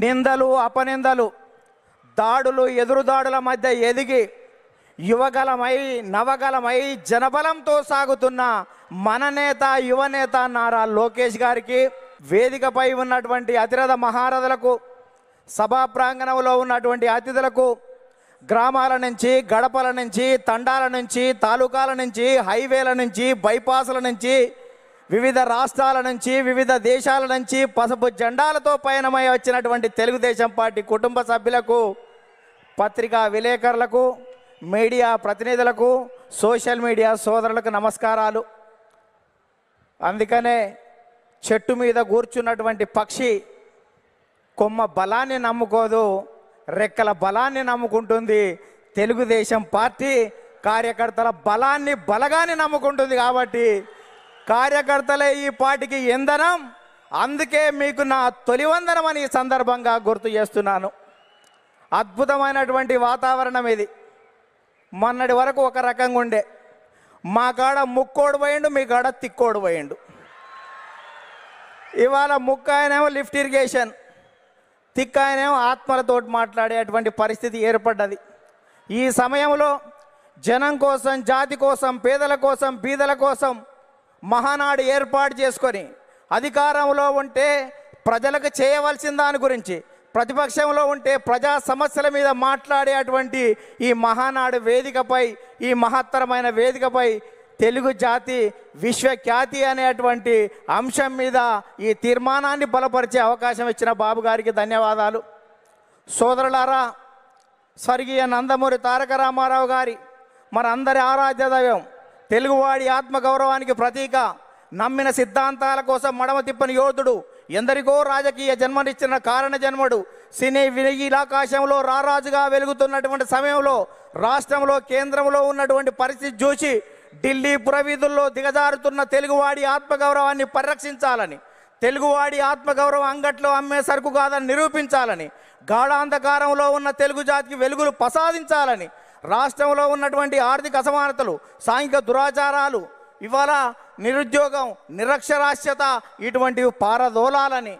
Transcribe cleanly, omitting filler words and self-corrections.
నిందలు అపనిందలు దాడులు ఎదురుదాడుల మధ్య ఎదిగి యువగలమై నవగలమై జనబలంతో సాగుతున్న మన నేత యువనేత నారా లోకేష్ గారికి, వేదికపై ఉన్నటువంటి అతిరథ మహారథులకు, సభా ప్రాంగణంలో ఉన్నటువంటి అతిథులకు, గ్రామాల నుంచి, గడపల నుంచి, తండాల నుంచి, తాలూకాల నుంచి, హైవేల నుంచి, బైపాసుల నుంచి, వివిధ రాష్ట్రాల నుంచి, వివిధ దేశాల నుంచి పసుపు జెండాలతో పయనమై వచ్చినటువంటి తెలుగుదేశం పార్టీ కుటుంబ సభ్యులకు, పత్రికా విలేకరులకు, మీడియా ప్రతినిధులకు, సోషల్ మీడియా సోదరులకు నమస్కారాలు. అందుకనే చెట్టు మీద కూర్చున్నటువంటి పక్షి కొమ్మ బలాన్ని నమ్ముకోదు, రెక్కల బలాన్ని నమ్ముకుంటుంది. తెలుగుదేశం పార్టీ కార్యకర్తల బలాన్ని బలగాన్ని నమ్ముకుంటుంది. కాబట్టి కార్యకర్తలే ఈ పార్టీకి ఇంధనం. అందుకే మీకు నా తొలి వందనం అని ఈ సందర్భంగా గుర్తు చేస్తున్నాను. అద్భుతమైనటువంటి వాతావరణం ఇది. మొన్నటి వరకు ఒక రకంగా ఉండే, మా కాడ ముక్కోడు పోయిండు, మీ కాడ తిక్కోడు పోయిండు. ఇవాళ ముక్క ఆయనేమో లిఫ్ట్ ఇరిగేషన్, తిక్క ఆయనేమో ఆత్మలతోటి మాట్లాడేటువంటి పరిస్థితి ఏర్పడ్డది. ఈ సమయంలో జనం కోసం, జాతి కోసం, పేదల కోసం, బీదల కోసం మహానాడు ఏర్పాటు చేసుకొని అధికారంలో ఉంటే ప్రజలకు చేయవలసిన దాని గురించి, ప్రతిపక్షంలో ఉంటే ప్రజా సమస్యల మీద మాట్లాడేటువంటి ఈ మహానాడు వేదికపై, ఈ మహత్తరమైన వేదికపై తెలుగు జాతి విశ్వఖ్యాతి అనేటువంటి అంశం మీద ఈ తీర్మానాన్ని బలపరిచే అవకాశం ఇచ్చిన బాబు గారికి ధన్యవాదాలు. సోదరులారా, స్వర్గీయ నందమూరి తారక రామారావు గారి మనందరి ఆరాధ్య దైవం, తెలుగువాడి ఆత్మగౌరవానికి ప్రతీక, నమ్మిన సిద్ధాంతాల కోసం మడమ తిప్పని యోధుడు, ఎందరికో రాజకీయ జన్మనిచ్చిన కారణ జన్ముడు, సినీ వినీలాకాశంలో రారాజుగా వెలుగుతున్నటువంటి సమయంలో రాష్ట్రంలో, కేంద్రంలో ఉన్నటువంటి పరిస్థితి చూసి ఢిల్లీ పురవీధుల్లో దిగజారుతున్న తెలుగువాడి ఆత్మగౌరవాన్ని పరిరక్షించాలని, తెలుగువాడి ఆత్మగౌరవం అంగట్లో అమ్మే సరుకు కాదని నిరూపించాలని, గాఢాంధకారంలో ఉన్న తెలుగు జాతికి వెలుగులు ప్రసాదించాలని, రాష్ట్రంలో ఉన్నటువంటి ఆర్థిక అసమానతలు, సాంఘిక దురాచారాలు, ఇవాళ నిరుద్యోగం, నిరక్షరాస్యత ఇటువంటివి పారదోలాలని